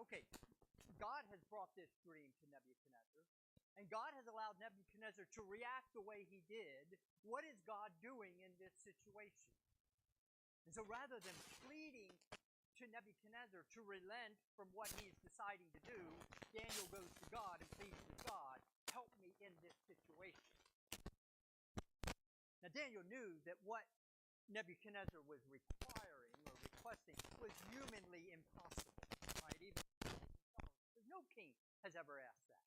okay, God has brought this dream to Nebuchadnezzar, and God has allowed Nebuchadnezzar to react the way he did. What is God doing in this situation? And so rather than pleading to Nebuchadnezzar to relent from what he's deciding to do, Daniel goes to God and pleads with God, help me in this situation. Now Daniel knew that what Nebuchadnezzar was requiring or requesting was humanly impossible, right? Even because no king has ever asked that.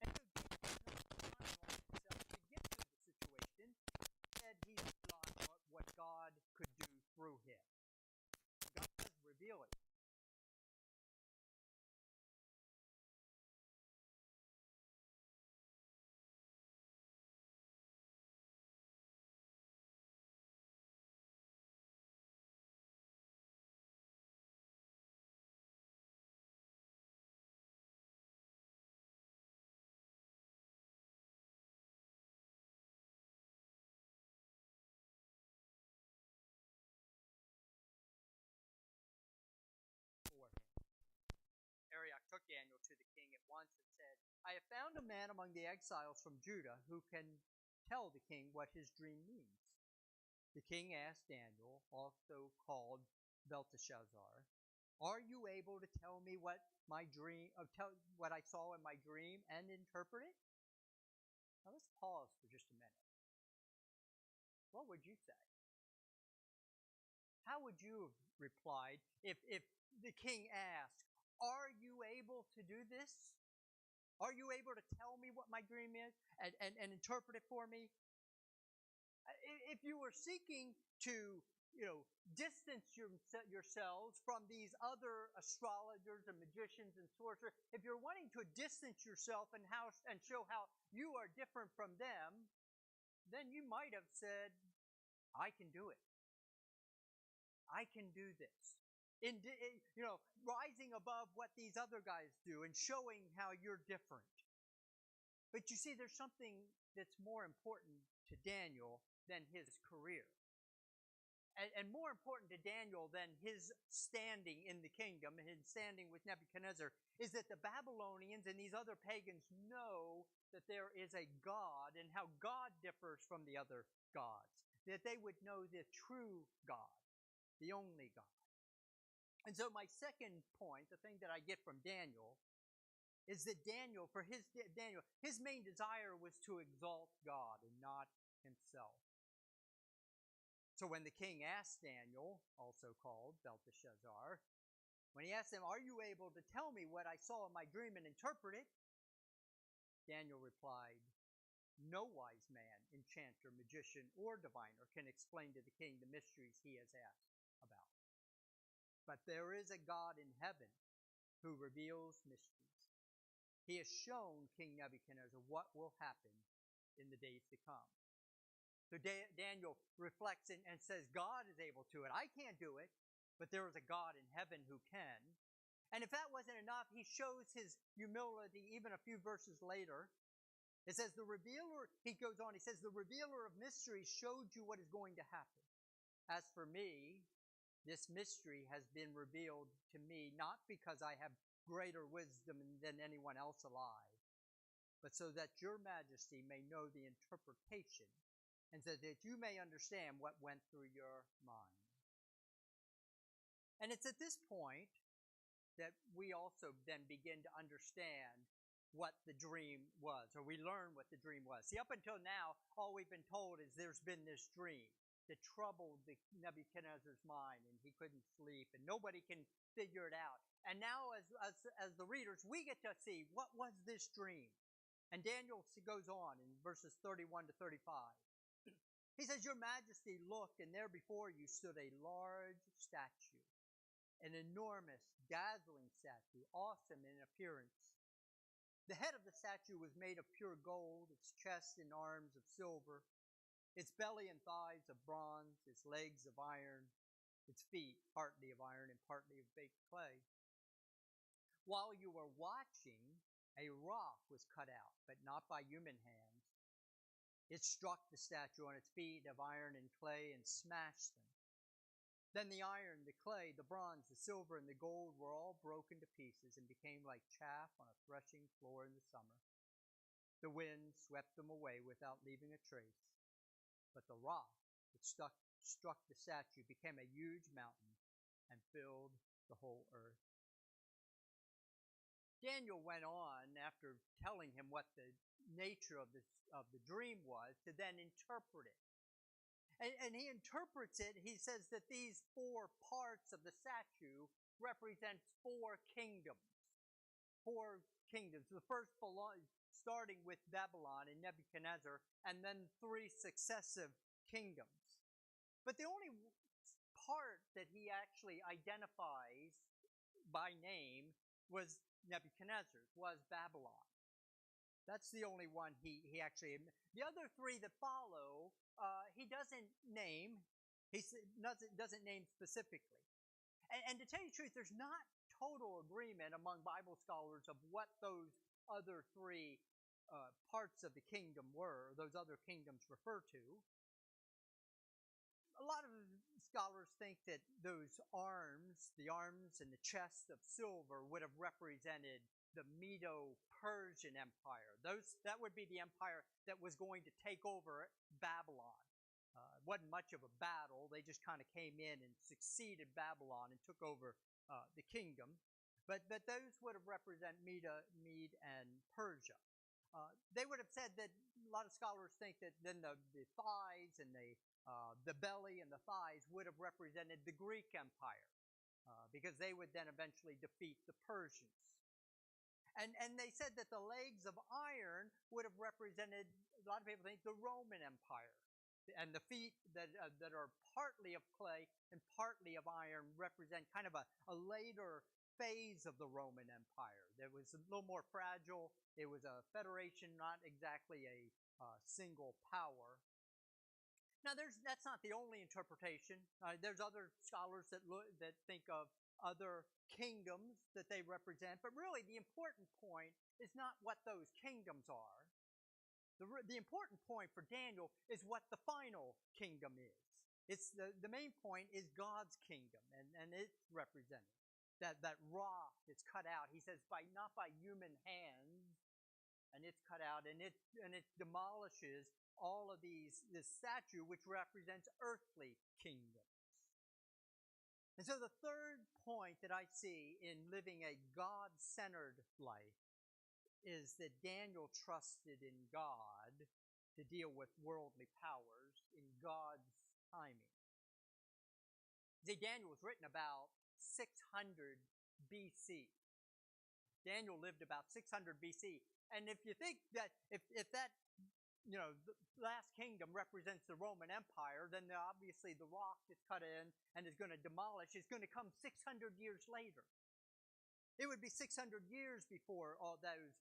And so Daniel did not rely on himself to get through the situation. Instead, he relied on what God could do through him. God does reveal it. Arioch took Daniel to the king at once and said, I have found a man among the exiles from Judah who can tell the king what his dream means. The king asked Daniel, also called Belteshazzar, are you able to tell me what what I saw in my dream and interpret it? Now let's pause for just a minute. What would you say? How would you have replied if the king asked, are you able to do this? Are you able to tell me what my dream is and interpret it for me? If you were seeking to, distance yourselves from these other astrologers and magicians and sorcerers, if you're wanting to distance yourself and show how you are different from them, then you might have said, I can do it. I can do this. Rising above what these other guys do and showing how you're different. But you see, there's something that's more important to Daniel than his career. And more important to Daniel than his standing in the kingdom and his standing with Nebuchadnezzar is that the Babylonians and these other pagans know that there is a God and how God differs from the other gods. That they would know the true God, the only God. And so my second point, the thing that I get from Daniel, is that his main desire was to exalt God and not himself. So when the king asked Daniel, also called Belteshazzar, when he asked him, are you able to tell me what I saw in my dream and interpret it? Daniel replied, no wise man, enchanter, magician, or diviner can explain to the king the mysteries he has asked about. But there is a God in heaven who reveals mysteries. He has shown King Nebuchadnezzar what will happen in the days to come. So Daniel reflects and says, God is able to it. I can't do it, but there is a God in heaven who can. And if that wasn't enough, he shows his humility even a few verses later. It says, he goes on, he says, the revealer of mysteries showed you what is going to happen. As for me, this mystery has been revealed to me not because I have greater wisdom than anyone else alive, but so that your majesty may know the interpretation and so that you may understand what went through your mind. And it's at this point that we also then begin to understand what the dream was, or we learn what the dream was. See, up until now, all we've been told is there's been this dream that troubled Nebuchadnezzar's mind, and he couldn't sleep, and nobody can figure it out. And now, as the readers, we get to see, what was this dream? And Daniel goes on in verses 31 to 35. He says, your majesty looked, and there before you stood a large statue, an enormous, dazzling statue, awesome in appearance. The head of the statue was made of pure gold, its chest and arms of silver, its belly and thighs of bronze, its legs of iron, its feet partly of iron and partly of baked clay. While you were watching, a rock was cut out, but not by human hands. It struck the statue on its feet of iron and clay and smashed them. Then the iron, the clay, the bronze, the silver, and the gold were all broken to pieces and became like chaff on a threshing floor in the summer. The wind swept them away without leaving a trace. But the rock that struck the statue became a huge mountain and filled the whole earth. Daniel went on, after telling him what the nature of the dream was, to then interpret it. And he interprets it. He says that these four parts of the statue represent four kingdoms. Four kingdoms. The first starting with Babylon and Nebuchadnezzar, and then three successive kingdoms. But the only part that he actually identifies by name was Nebuchadnezzar's, was Babylon. That's the only one he actually... The other three that follow, he doesn't name. He doesn't name specifically. And to tell you the truth, there's not total agreement among Bible scholars of what those other three parts of the kingdom were, those other kingdoms refer to. A lot of scholars think that those arms, the arms and the chest of silver, would have represented the Medo-Persian Empire. That would be the empire that was going to take over Babylon. It wasn't much of a battle. They just kind of came in and succeeded Babylon and took over the kingdom. But those would have represented Mede and Persia. They would have said that a lot of scholars think that then the thighs and the belly and the thighs would have represented the Greek Empire, because they would then eventually defeat the Persians. And they said that the legs of iron would have represented, a lot of people think, the Roman Empire. And the feet that are partly of clay and partly of iron represent kind of a later phase of the Roman Empire. That was a little more fragile. It was a federation, not exactly a single power. Now, that's not the only interpretation. There's other scholars that think of other kingdoms that they represent. But really, the important point is not what those kingdoms are. The important point for Daniel is what the final kingdom is. It's the main point is God's kingdom, and it's represented. That rock that's cut out, he says, not by human hands, and it's cut out, and it demolishes all of this statue, which represents earthly kingdoms. And so the third point that I see in living a God-centered life is that Daniel trusted in God to deal with worldly powers in God's timing. See, Daniel was written about 600 BC. Daniel lived about 600 BC. And if you think that if that, the last kingdom represents the Roman Empire, then obviously the rock that's cut in and is going to demolish is going to come 600 years later. It would be 600 years before all those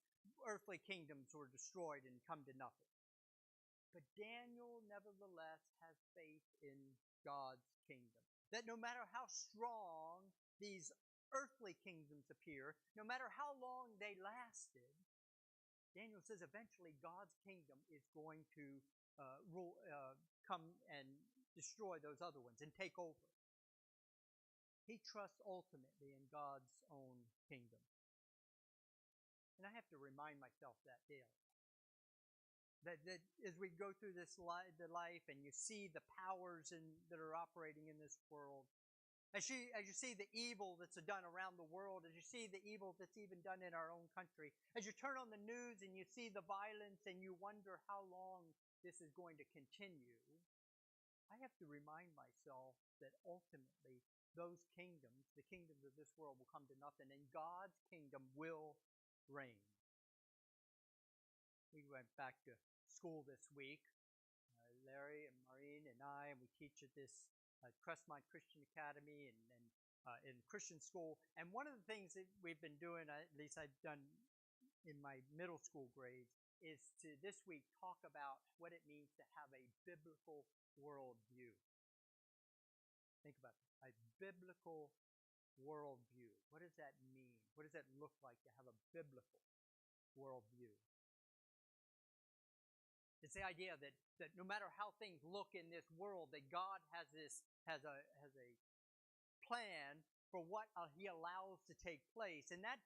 earthly kingdoms were destroyed and come to nothing. But Daniel, nevertheless, has faith in God's kingdom. That no matter how strong these earthly kingdoms appear, no matter how long they lasted, Daniel says eventually God's kingdom is going to come and destroy those other ones and take over. He trusts ultimately in God's own kingdom. And I have to remind myself that daily. That as we go through the life and you see the powers that are operating in this world, as you see the evil that's done around the world, as you see the evil that's even done in our own country, as you turn on the news and you see the violence and you wonder how long this is going to continue, I have to remind myself that ultimately those kingdoms, the kingdoms of this world, will come to nothing, and God's kingdom will reign. We went back to school this week, Larry and Maureen and I, and we teach at this Crestmont Christian Academy and in Christian school. And one of the things that we've been doing, at least I've done in my middle school grades, is to this week talk about what it means to have a biblical worldview. Think about that. A biblical worldview. What does that mean? What does that look like to have a biblical worldview? It's the idea that no matter how things look in this world, that God has a plan for what he allows to take place. And that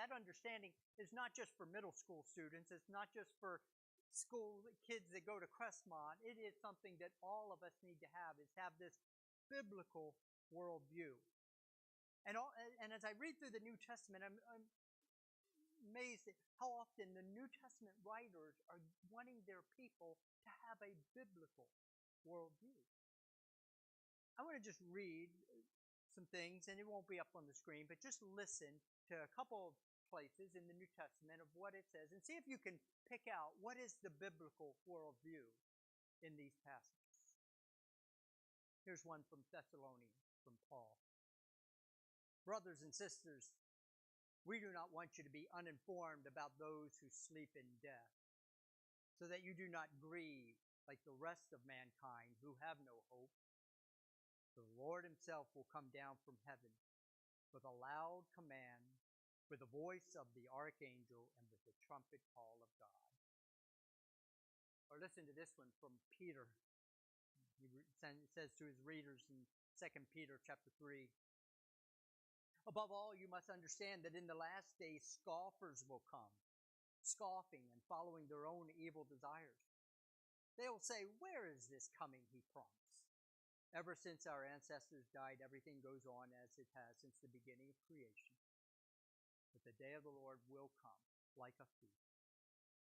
understanding is not just for middle school students. It's not just for school kids that go to Crestmont. It is something that all of us need to have this biblical worldview. And as I read through the New Testament, I'm amazed at how often the New Testament writers are wanting their people to have a biblical worldview. I want to just read some things, and it won't be up on the screen, but just listen to a couple of places in the New Testament of what it says and see if you can pick out what is the biblical worldview in these passages. Here's one from Thessalonians, from Paul. Brothers and sisters, we do not want you to be uninformed about those who sleep in death, so that you do not grieve like the rest of mankind who have no hope. The Lord himself will come down from heaven with a loud command, with the voice of the archangel, and with the trumpet call of God. Or listen to this one from Peter. He says to his readers in 2 Peter chapter 3, above all, you must understand that in the last days scoffers will come, scoffing and following their own evil desires. They will say, where is this coming he promised? Ever since our ancestors died, everything goes on as it has since the beginning of creation. But the day of the Lord will come like a thief.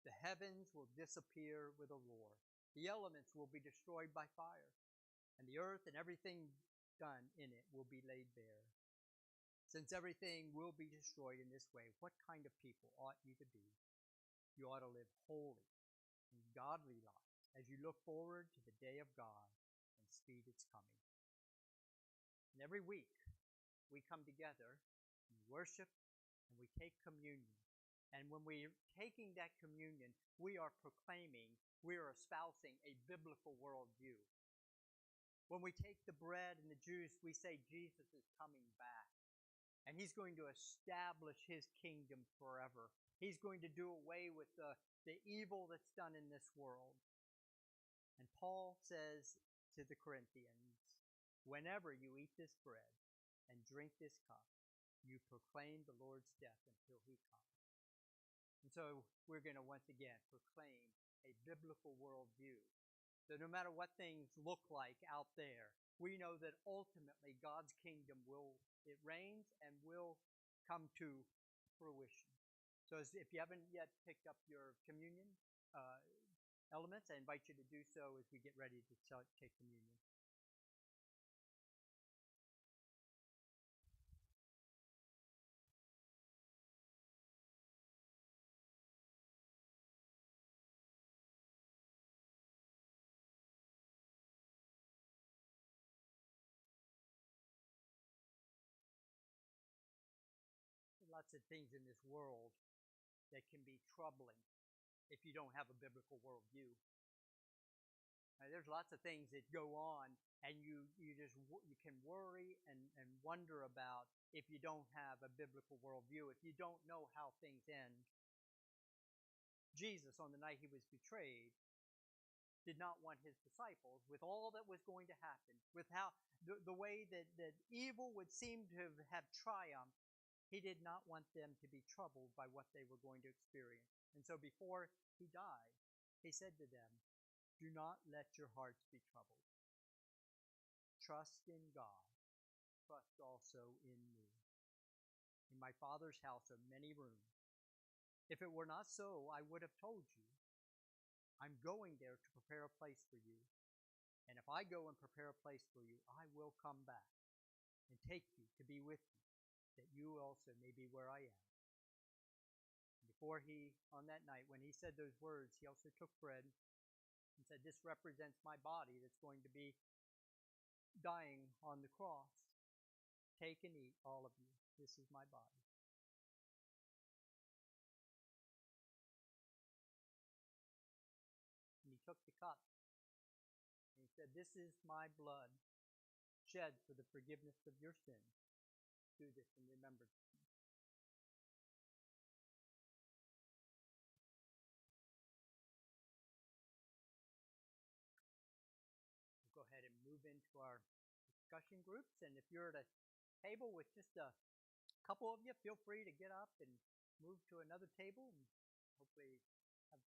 The heavens will disappear with a roar. The elements will be destroyed by fire, and the earth and everything done in it will be laid bare. Since everything will be destroyed in this way, what kind of people ought you to be? You ought to live holy and godly lives as you look forward to the day of God and speed its coming. And every week we come together and worship and we take communion. And when we're taking that communion, we are proclaiming, we are espousing a biblical worldview. When we take the bread and the juice, we say Jesus is coming back. And he's going to establish his kingdom forever. He's going to do away with the evil that's done in this world. And Paul says to the Corinthians, whenever you eat this bread and drink this cup, you proclaim the Lord's death until he comes. And so we're going to once again proclaim a biblical worldview. So no matter what things look like out there, we know that ultimately God's kingdom it reigns and will come to fruition. So if you haven't yet picked up your communion elements, I invite you to do so as we get ready to take communion. Lots of things in this world that can be troubling if you don't have a biblical worldview. There's lots of things that go on, and you can worry and wonder about if you don't have a biblical worldview, if you don't know how things end. Jesus, on the night he was betrayed, did not want his disciples, with all that was going to happen, with how the way that evil would seem to have triumphed, he did not want them to be troubled by what they were going to experience. And so before he died, he said to them, do not let your hearts be troubled. Trust in God. Trust also in me. In my Father's house are many rooms. If it were not so, I would have told you. I'm going there to prepare a place for you. And if I go and prepare a place for you, I will come back and take you to be with me, that you also may be where I am. Before on that night, when he said those words, he also took bread and said, this represents my body that's going to be dying on the cross. Take and eat, all of you. This is my body. And he took the cup and he said, this is my blood shed for the forgiveness of your sins. Do this in remembrance of me. We'll go ahead and move into our discussion groups. And if you're at a table with just a couple of you, feel free to get up and move to another table, and hopefully